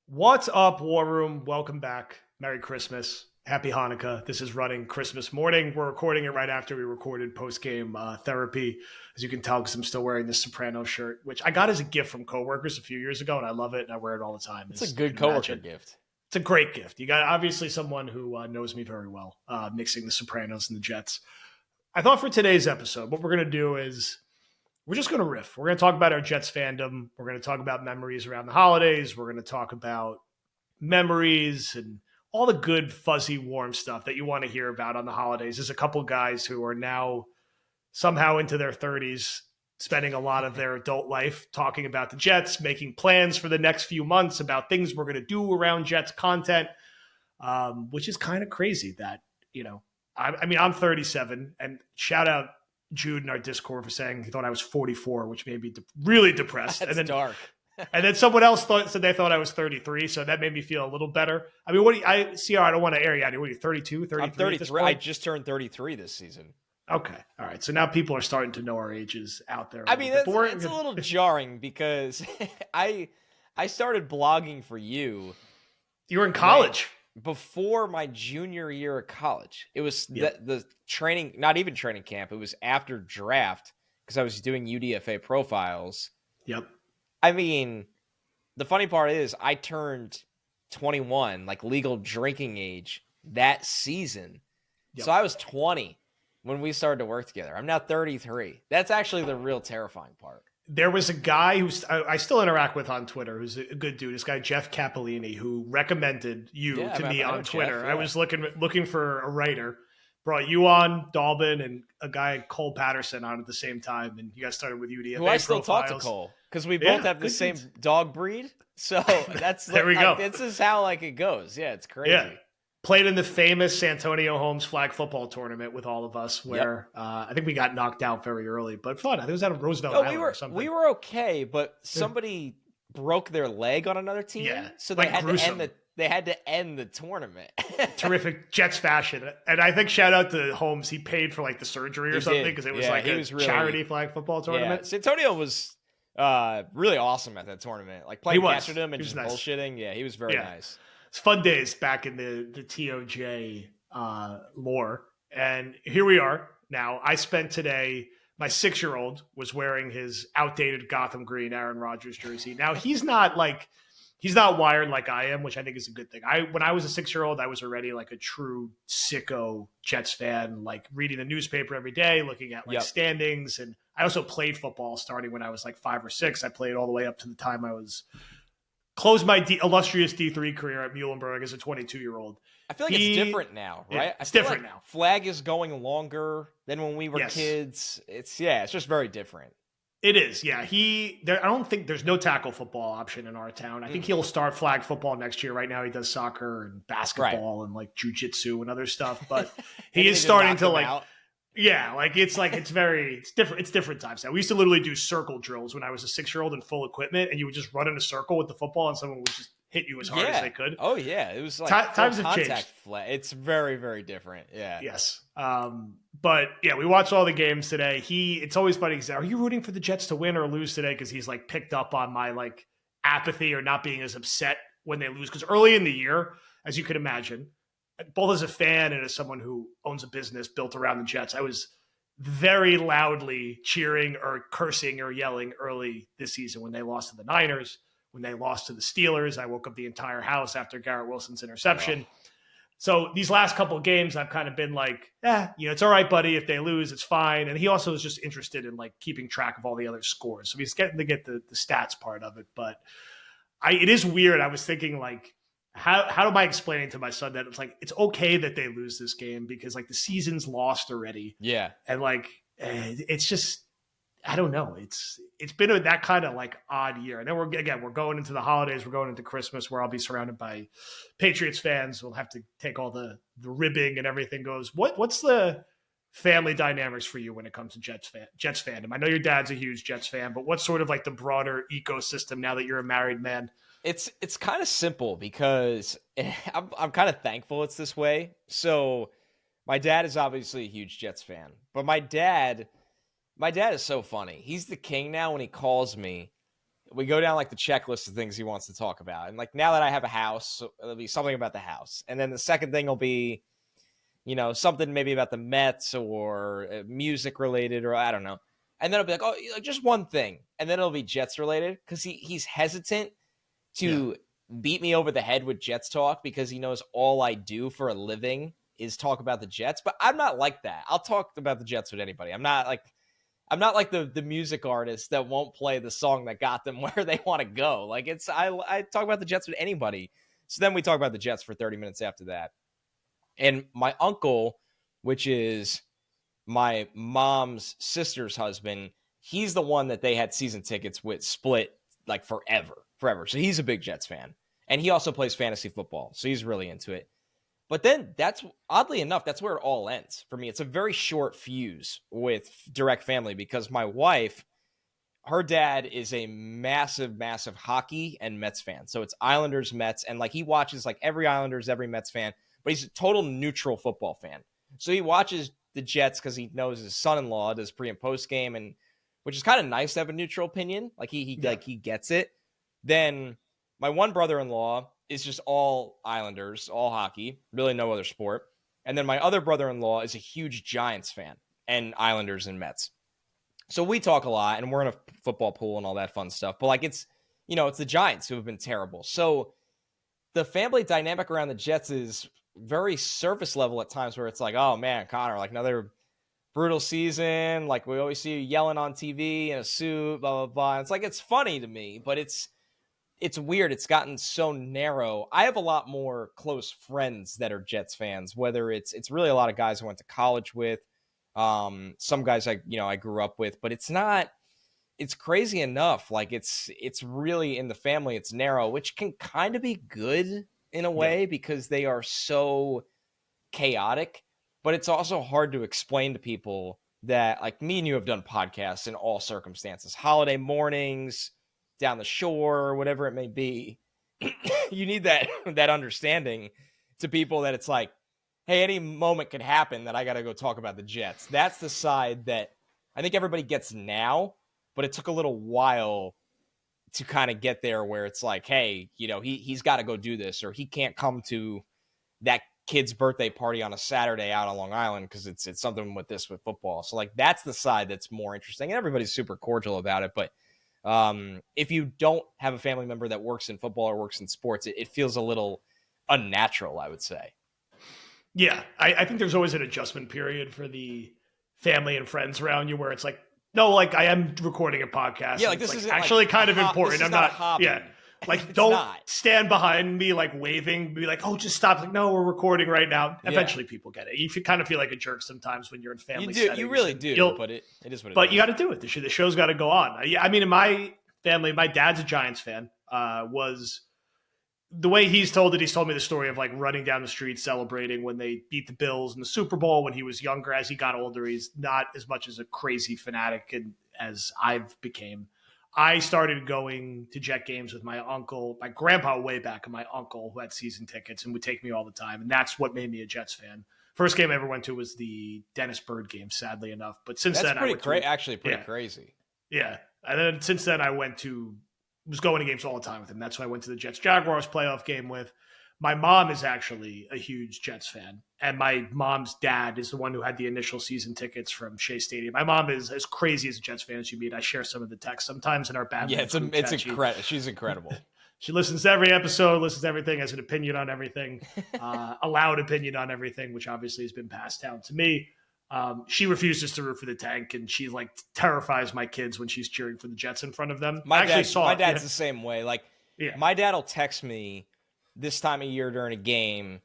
What's up, War Room? Welcome back. Merry Christmas. Happy Hanukkah. This is running Christmas morning. We're recording it right after we recorded post-game therapy. As you can tell, because I'm still wearing this Soprano shirt, which I got as a gift from coworkers a few years ago, and I love it, and I wear it all the time, It's a as you good can coworker imagine. gift. It's a great gift. You got obviously someone who knows me very well, mixing the Sopranos and the Jets. I thought for today's episode, what we're going to do is we're just going to riff. We're going to talk about our Jets fandom. We're going to talk about memories around the holidays. We're going to talk about memories and all the good, fuzzy, warm stuff that you want to hear about on the holidays. There's a couple guys who are now somehow into their 30s, spending a lot of their adult life talking about the Jets, making plans for the next few months about things we're going to do around Jets content, which is kind of crazy that, I mean, I'm 37, and shout out Jude in our Discord for saying he thought I was 44, which made me really depressed. That's and then dark. and then someone else said they thought I was 33, so that made me feel a little better. I mean, what do you, I see? I don't want to air you out here. What are you, 32, 33? I'm 33. I just turned 33 this season. Okay, all right. So now people are starting to know our ages out there. I mean, it's a little jarring because I started blogging for you. You were in college before my junior year of college. It was Yep. the training, not even training camp. It was after draft because I was doing UDFA profiles. Yep. I mean, the funny part is I turned 21, like legal drinking age, that season. Yep. So I was 20 when we started to work together. I'm now 33. That's actually the real terrifying part. There was a guy who I still interact with on Twitter, who's a good dude. This guy Jeff Capellini, who recommended you to me on Twitter. Jeff, yeah. I was looking for a writer, brought you on, Dalbin, and a guy Cole Patterson on at the same time, and you guys started with UDFA. Who I still talk to Cole because we both have the same dog breed. So that's there we go. This is how it goes. Yeah, it's crazy. Yeah. Played in the famous Santonio Holmes flag football tournament with all of us, where I think we got knocked out very early, but fun. I think it was out of Roosevelt Island or something. We were okay, but somebody broke their leg on another team, so they had to end the tournament. Terrific Jets fashion, and I think shout out to Holmes. He paid for the surgery or something because it was a charity flag football tournament. Yeah. Santonio was really awesome at that tournament. Playing catch with him and just bullshitting. Yeah, he was very nice. It's fun days back in the TOJ lore. And here we are now. I spent today, my 6-year-old was wearing his outdated Gotham green Aaron Rodgers jersey. Now, he's not wired like I am, which I think is a good thing. When I was a 6-year-old, I was already a true sicko Jets fan, reading the newspaper every day, looking at standings. And I also played football starting when I was 5 or 6. I played all the way up to the time I was closed my illustrious D3 career at Muhlenberg as a 22-year-old. I feel like it's different now, right? Yeah, it's different now. Flag is going longer than when we were kids. It's just very different. It is, yeah. I don't think there's no tackle football option in our town. I think he'll start flag football next year. Right now he does soccer and basketball and jiu-jitsu and other stuff, but he is starting to yeah, it's different. It's different times now. We used to literally do circle drills when I was a 6-year-old in full equipment, and you would just run in a circle with the football, and someone would just hit you as hard as they could. Oh yeah, it was times have changed. It's very, very different. Yeah. Yes. But yeah, we watched all the games today. It's always funny. He's like, are you rooting for the Jets to win or lose today? Because he's picked up on my apathy or not being as upset when they lose. Because early in the year, as you could imagine, both as a fan and as someone who owns a business built around the Jets, I was very loudly cheering or cursing or yelling early this season when they lost to the Niners, when they lost to the Steelers. I woke up the entire house after Garrett Wilson's interception. Oh. So these last couple of games, I've kind of been it's all right, buddy. If they lose, it's fine. And he also is just interested in keeping track of all the other scores. So he's getting to get the stats part of it. But it is weird. I was thinking how am I explaining to my son that it's okay that they lose this game because the season's lost already. Yeah. And it's just, I don't know. It's been that kind of odd year. And then we're going into the holidays. We're going into Christmas where I'll be surrounded by Patriots fans. We'll have to take all the ribbing and everything goes. What's the family dynamics for you when it comes to Jets fandom? I know your dad's a huge Jets fan, but what's sort of the broader ecosystem now that you're a married man? It's kind of simple because I'm kind of thankful it's this way. So my dad is obviously a huge Jets fan, but my dad is so funny. He's the king now when he calls me. we go down like the checklist of things he wants to talk about. And like now that I have a house, so it'll be something about the house. And then the second thing will be, something maybe about the Mets or music related, or I don't know. And then it'll be like, oh, just one thing. And then it'll be Jets related because he's hesitant to beat me over the head with Jets talk because he knows all I do for a living is talk about the Jets. But I'm not like that. I'll talk about the Jets with anybody. I'm not like the music artist that won't play the song that got them where they want to go. Like I talk about the Jets with anybody. So then we talk about the Jets for 30 minutes after that. And my uncle, which is my mom's sister's husband, he's the one that they had season tickets with split like forever. So he's a big Jets fan. And he also plays fantasy football. So he's really into it. But then that's, oddly enough, that's where it all ends for me. It's a very short fuse with direct family because my wife, her dad is a massive, massive hockey and Mets fan. So it's Islanders, Mets, and like he watches like every Islanders, every Mets fan, but he's a total neutral football fan. So he watches the Jets because he knows his son-in-law does pre and post game, and which is kind of nice to have a neutral opinion. Like he gets it. Then my one brother-in-law is just all Islanders, all hockey, really no other sport. And then my other brother-in-law is a huge Giants fan and Islanders and Mets. So we talk a lot and we're in a football pool and all that fun stuff. But like it's the Giants who have been terrible. So the family dynamic around the Jets is very surface level at times where it's like, oh man, Connor, like another brutal season. Like we always see you yelling on TV in a suit, blah, blah, blah. And it's like, it's funny to me, but it's weird. It's gotten so narrow. I have a lot more close friends that are Jets fans, whether it's really a lot of guys I went to college with, some guys I grew up with, but it's crazy enough. Like it's really in the family, it's narrow, which can kind of be good in a way because they are so chaotic, but it's also hard to explain to people that like me and you have done podcasts in all circumstances, holiday mornings, down the shore, whatever it may be. You need that understanding to people that it's like, hey, any moment could happen that I got to go talk about the Jets. That's the side that I think everybody gets now, but it took a little while to kind of get there where it's like, hey, he's got to go do this, or he can't come to that kid's birthday party on a Saturday out on Long Island because it's something with football. So like that's the side that's more interesting, and everybody's super cordial about it. But if you don't have a family member that works in football or works in sports, it feels a little unnatural, I would say. Yeah, I think there's always an adjustment period for the family and friends around you where it's like, no, like I am recording a podcast. Yeah, like this is actually kind of important. I'm not. Yeah, like don't stand behind me like waving, be like, oh, just stop. Like, no, we're recording right now. Eventually, people get it. You kind of feel like a jerk sometimes when you're in family. You really do. But it is what it is. But you got to do it. The show's got to go on. I mean, in my family, my dad's a Giants fan. Was the way he's told me the story of like running down the street celebrating when they beat the Bills in the Super Bowl when he was younger. As he got older, he's not as much as a crazy fanatic as I've became. I started going to Jet games with my uncle, my grandpa way back, and my uncle who had season tickets and would take me all the time. And that's what made me a Jets fan. First game I ever went to was the Dennis Byrd game, sadly enough. But since then, pretty crazy. Yeah. And then since then I was going to games all the time with him. That's why I went to the Jets-Jaguars playoff game with. My mom is actually a huge Jets fan. And my mom's dad is the one who had the initial season tickets from Shea Stadium. My mom is as crazy as a Jets fan as you meet. I share some of the texts sometimes in our Badlands. Yeah, it's incredible. She's incredible. She listens to every episode, listens to everything, has an opinion on everything, a loud opinion on everything, which obviously has been passed down to me. She refuses to root for the Tank, and she like terrifies my kids when she's cheering for the Jets in front of them. My dad's the same way. Like, my dad will text me this time of year during a game,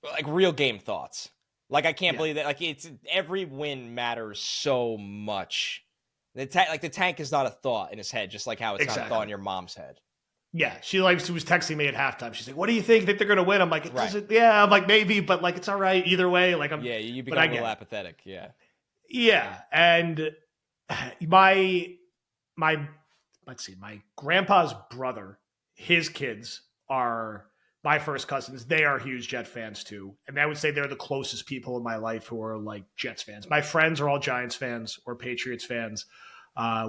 like real game thoughts. Like, I can't believe that. Like, it's every win matters so much. The Tank is not a thought in his head, just like how it's not a thought in your mom's head. Yeah, she was texting me at halftime. She's like, "What do you think? Think they're going to win?" I'm like, "It doesn't." Yeah, I'm like, maybe, but like, it's all right either way. Like, you become a little apathetic. Yeah, yeah, and my grandpa's brother, his kids are my first cousins. They are huge Jet fans too, and I would say they're the closest people in my life who are like Jets fans. My friends are all Giants fans or Patriots fans,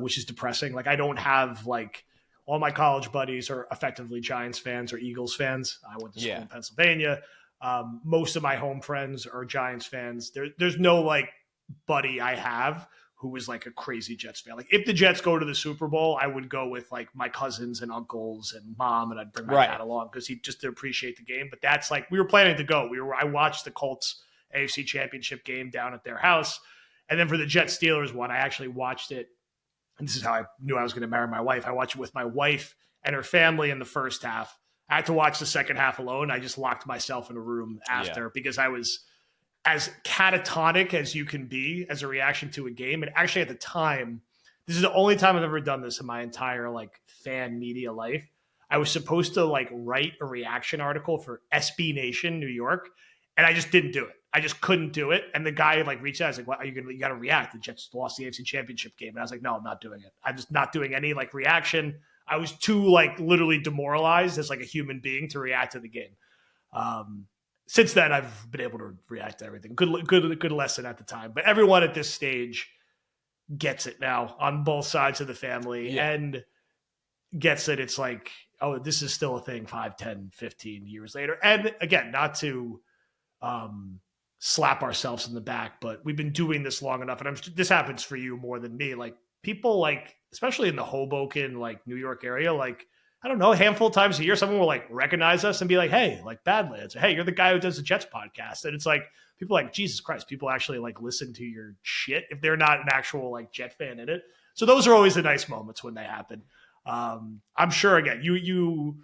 which is depressing. Like, I don't have like all my college buddies are effectively Giants fans or Eagles fans. I went to school Yeah. in Pennsylvania. Most of my home friends are Giants fans. There's no like buddy I have who was like a crazy Jets fan. Like if the Jets go to the Super Bowl, I would go with like my cousins and uncles and mom, and I'd bring my Right. dad along because he just to appreciate the game. But that's like we were planning to go. I watched the Colts AFC Championship game down at their house, and then for the Jets Steelers one, I actually watched it. And this is how I knew I was going to marry my wife. I watched it with my wife and her family in the first half. I had to watch the second half alone. I just locked myself in a room after because I was as catatonic as you can be as a reaction to a game. And actually, at the time, this is the only time I've ever done this in my entire like fan media life. I was supposed to like write a reaction article for SB Nation New York, and I just didn't do it. I just couldn't do it. And the guy like reached out. I was like, "What are you gonna? You got to react. The Jets lost the AFC Championship game." And I was like, "No, I'm not doing it. I'm just not doing any like reaction." I was too like literally demoralized as like a human being to react to the game. Since then, I've been able to react to everything. Good lesson at the time. But everyone at this stage gets it now on both sides of the family and gets it. It's like, oh, this is still a thing 5, 10, 15 years later. And again, not to slap ourselves in the back, but we've been doing this long enough. And this happens for you more than me. Like people like, especially in the Hoboken, like New York area, like, I don't know, a handful of times a year, someone will like recognize us and be like, hey, like Badlands, or, hey, you're the guy who does the Jets podcast. And it's like, people are like, Jesus Christ, people actually like listen to your shit if they're not an actual like Jet fan in it. So those are always the nice moments when they happen. I'm sure again, you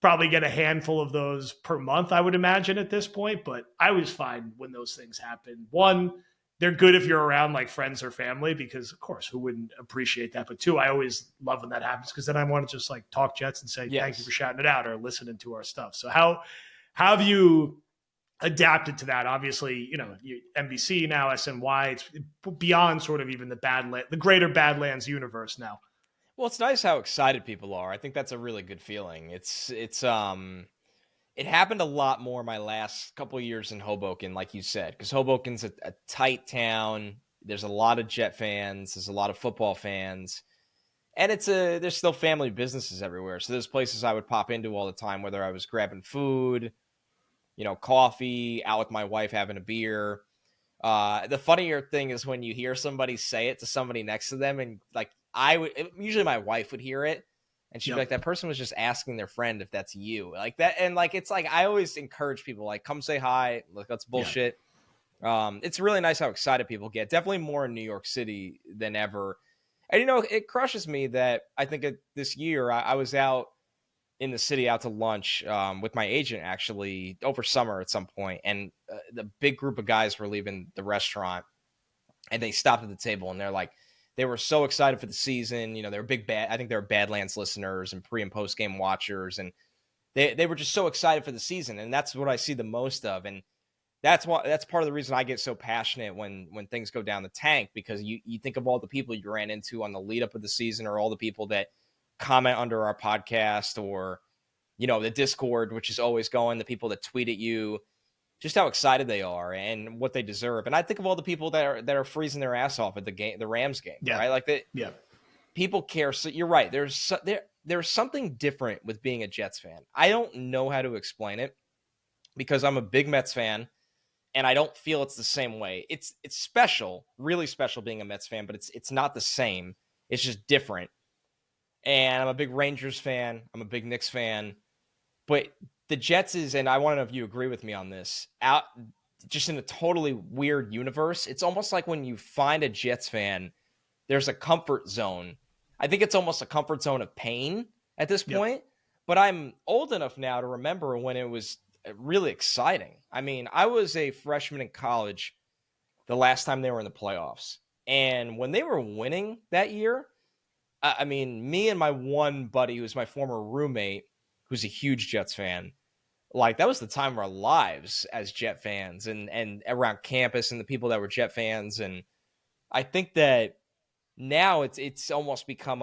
probably get a handful of those per month, I would imagine at this point, but I always find when those things happen, one, they're good if you're around like friends or family, because of course, who wouldn't appreciate that? But two, I always love when that happens because then I want to just like talk Jets and say, thank you for shouting it out or listening to our stuff. So how have you adapted to that? Obviously, you know, NBC now, SNY, it's beyond sort of even the greater Badlands universe now. Well, it's nice how excited people are. I think that's a really good feeling. It happened a lot more my last couple of years in Hoboken, like you said, because Hoboken's a tight town. There's a lot of Jet fans. There's a lot of football fans. And there's still family businesses everywhere. So there's places I would pop into all the time, whether I was grabbing food, you know, coffee, out with my wife having a beer. The funnier thing is when you hear somebody say it to somebody next to them, and like usually my wife would hear it, and she'd be like, that person was just asking their friend if that's you. Like that. And like, it's like, I always encourage people, like, come say hi. Look, that's bullshit. Yeah. It's really nice how excited people get. Definitely more in New York City than ever. And, you know, it crushes me that I think this year I was out in the city out to lunch with my agent actually over summer at some point. And the big group of guys were leaving the restaurant and they stopped at the table and they're like, they were so excited for the season. You know, they were I think they were Badlands listeners and pre and post game watchers. And they were just so excited for the season. And that's what I see the most of. And that's part of the reason I get so passionate when things go down the tank, because you think of all the people you ran into on the lead up of the season, or all the people that comment under our podcast, or, you know, the Discord, which is always going, the people that tweet at you, just how excited they are and what they deserve. And I think of all the people that are freezing their ass off at the Rams game, right? Like that. Yeah. People care. So you're right. There's something different with being a Jets fan. I don't know how to explain it because I'm a big Mets fan and I don't feel it's the same way. It's special, really special being a Mets fan, but it's not the same. It's just different. And I'm a big Rangers fan. I'm a big Knicks fan. But the Jets is, and I want to know if you agree with me on this, out just in a totally weird universe. It's almost like when you find a Jets fan, there's a comfort zone. I think it's almost a comfort zone of pain at this point. But I'm old enough now to remember when it was really exciting. I mean, I was a freshman in college the last time they were in the playoffs. And when they were winning that year, I mean, me and my one buddy, who was my former roommate, who's a huge Jets fan, like that was the time of our lives as Jet fans and around campus and the people that were Jet fans. And I think that now it's almost become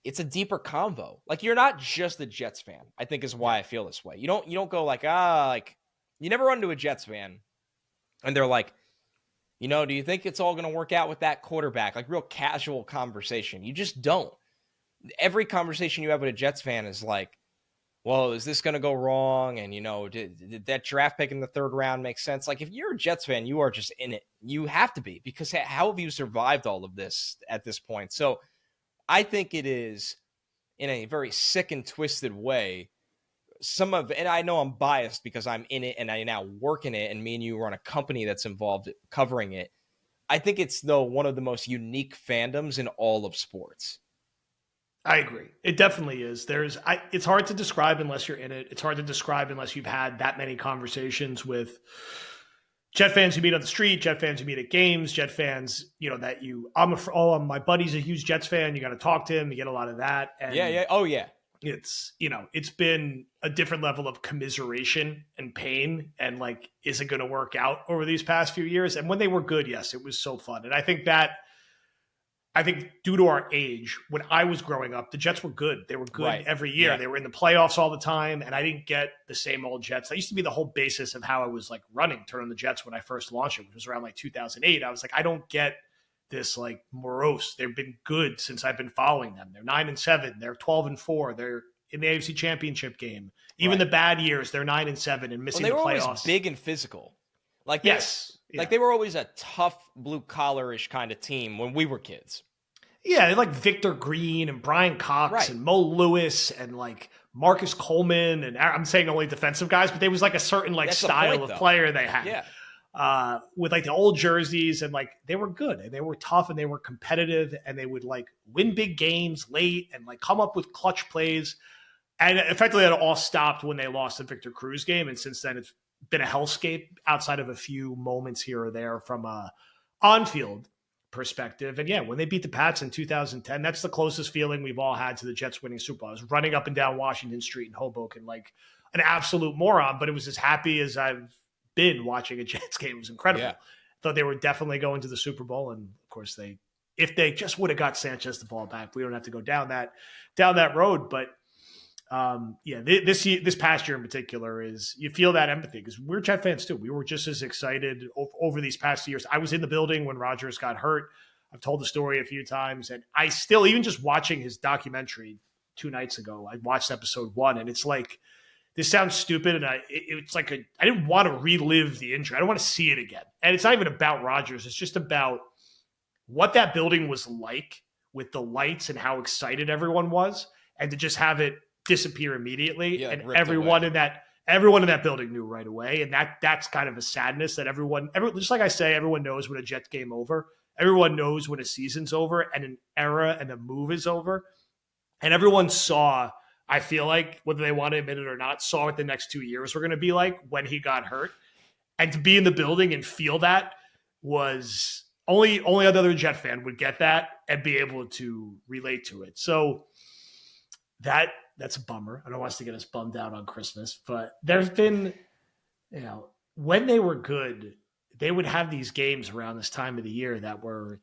it's a deeper convo. Like, you're not just a Jets fan, I think is why I feel this way. You don't go like, you never run into a Jets fan and they're like, you know, do you think it's all going to work out with that quarterback? Like real casual conversation. You just don't. every conversation you have with a Jets fan is like, well, is this going to go wrong? And, did that draft pick in the third round make sense? Like, if you're a Jets fan, you are just in it. You have to be, because how have you survived all of this at this point? So I think it is, in a very sick and twisted way, and I know I'm biased because I'm in it and I now work in it, and me and you run a company that's involved covering it. I think it's, though, one of the most unique fandoms in all of sports. I agree. It definitely is. It's hard to describe unless you're in it. It's hard to describe unless you've had that many conversations with Jet fans you meet on the street, Jet fans you meet at games, Jet fans, my buddy's a huge Jets fan. You got to talk to him. You get a lot of that. And yeah. Oh, yeah. It's been a different level of commiseration and pain, and like, is it going to work out over these past few years? And when they were good, yes, it was so fun. And I think due to our age, when I was growing up, the Jets were good. They were good every year. Yeah. They were in the playoffs all the time, and I didn't get the same old Jets. That used to be the whole basis of how I was like running Turn on the Jets when I first launched it, which was around like 2008. I was like, I don't get this like morose. They've been good since I've been following them. They're 9-7. They're 12-4. They're in the AFC Championship game. Even the bad years, they're 9-7 and missing the playoffs. They were always big and physical. Like, yes. Like, they were always a tough, blue-collar-ish kind of team when we were kids. Yeah, they like Victor Green and Brian Cox and Mo Lewis and like Marcus Coleman, and I'm saying only defensive guys, but there was like a certain like style of player they had. Yeah. With like the old jerseys, and like they were good and they were tough and they were competitive and they would like win big games late and like come up with clutch plays. And effectively that all stopped when they lost the Victor Cruz game. And since then it's been a hellscape outside of a few moments here or there from a on-field perspective. And yeah, when they beat the Pats in 2010, that's the closest feeling we've all had to the Jets winning Super Bowl. I was running up and down Washington Street in Hoboken like an absolute moron, but it was as happy as I've been watching a Jets game. It was incredible. Yeah. Thought they were definitely going to the Super Bowl. And of course if they just would have got Sanchez the ball back, we don't have to go down that road. But this past year in particular is, you feel that empathy because we're Jet fans too. We were just as excited over these past years. I was in the building when Rodgers got hurt. I've told the story a few times, and I still, even just watching his documentary 2 nights ago, I watched episode 1, and it's like, this sounds stupid, and it's like I didn't want to relive the injury. I don't want to see it again. And it's not even about Rodgers. It's just about what that building was like with the lights and how excited everyone was, and to just have it disappear immediately. And everyone in that building knew right away. And that's kind of a sadness that everyone, just like I say, everyone knows when a Jets game over. Everyone knows when a season's over and an era and a move is over. And everyone saw, I feel like, whether they want to admit it or not, saw what the next 2 years were going to be like when he got hurt. And to be in the building and feel that was only other Jet fan would get that and be able to relate to it. So that's a bummer. I don't want us to get us bummed out on Christmas, but there's been, when they were good, they would have these games around this time of the year that were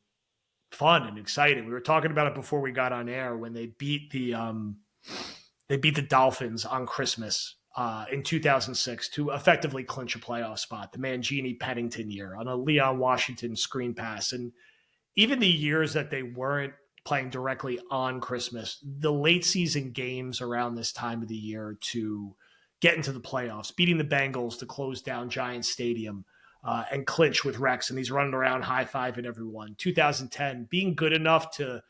fun and exciting. We were talking about it before we got on air when they beat the Dolphins on Christmas in 2006 to effectively clinch a playoff spot, the Mangini Pennington year on a Leon Washington screen pass. And even the years that they weren't playing directly on Christmas, the late season games around this time of the year to get into the playoffs, beating the Bengals to close down Giants Stadium and clinch with Rex, and he's running around high-fiving everyone. 2010, being good enough to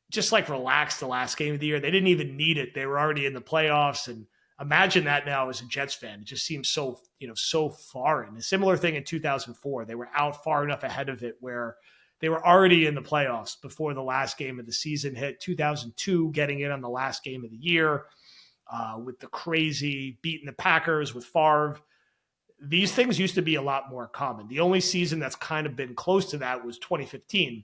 just like relax the last game of the year. They didn't even need it. They were already in the playoffs. And imagine that now as a Jets fan. It just seems so foreign. A similar thing in 2004. They were out far enough ahead of it where they were already in the playoffs before the last game of the season hit. 2002, getting in on the last game of the year with the crazy beating the Packers with Favre. These things used to be a lot more common. The only season that's kind of been close to that was 2015,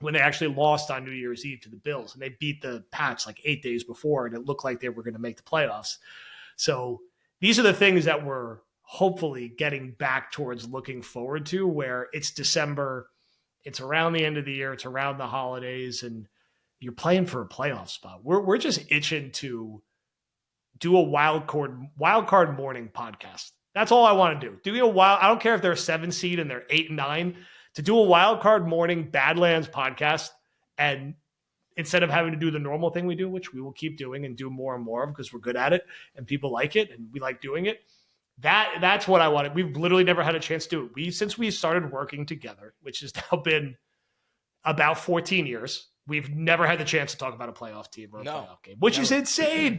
when they actually lost on New Year's Eve to the Bills. And they beat the Pats like 8 days before, and it looked like they were going to make the playoffs. So these are the things that we're hopefully getting back towards looking forward to, where it's December, it's around the end of the year, it's around the holidays, and you're playing for a playoff spot. We're just itching to do a wild card morning podcast. That's all I want to do. I don't care if they're a 7 seed and they're 8 and 9, to do a wild card morning Badlands podcast and instead of having to do the normal thing we do, which we will keep doing and do more and more because we're good at it and people like it and we like doing it. That's what I wanted. We've literally never had a chance to do it. Since we started working together, which has now been about 14 years, we've never had the chance to talk about a playoff team or a playoff game, which is insane.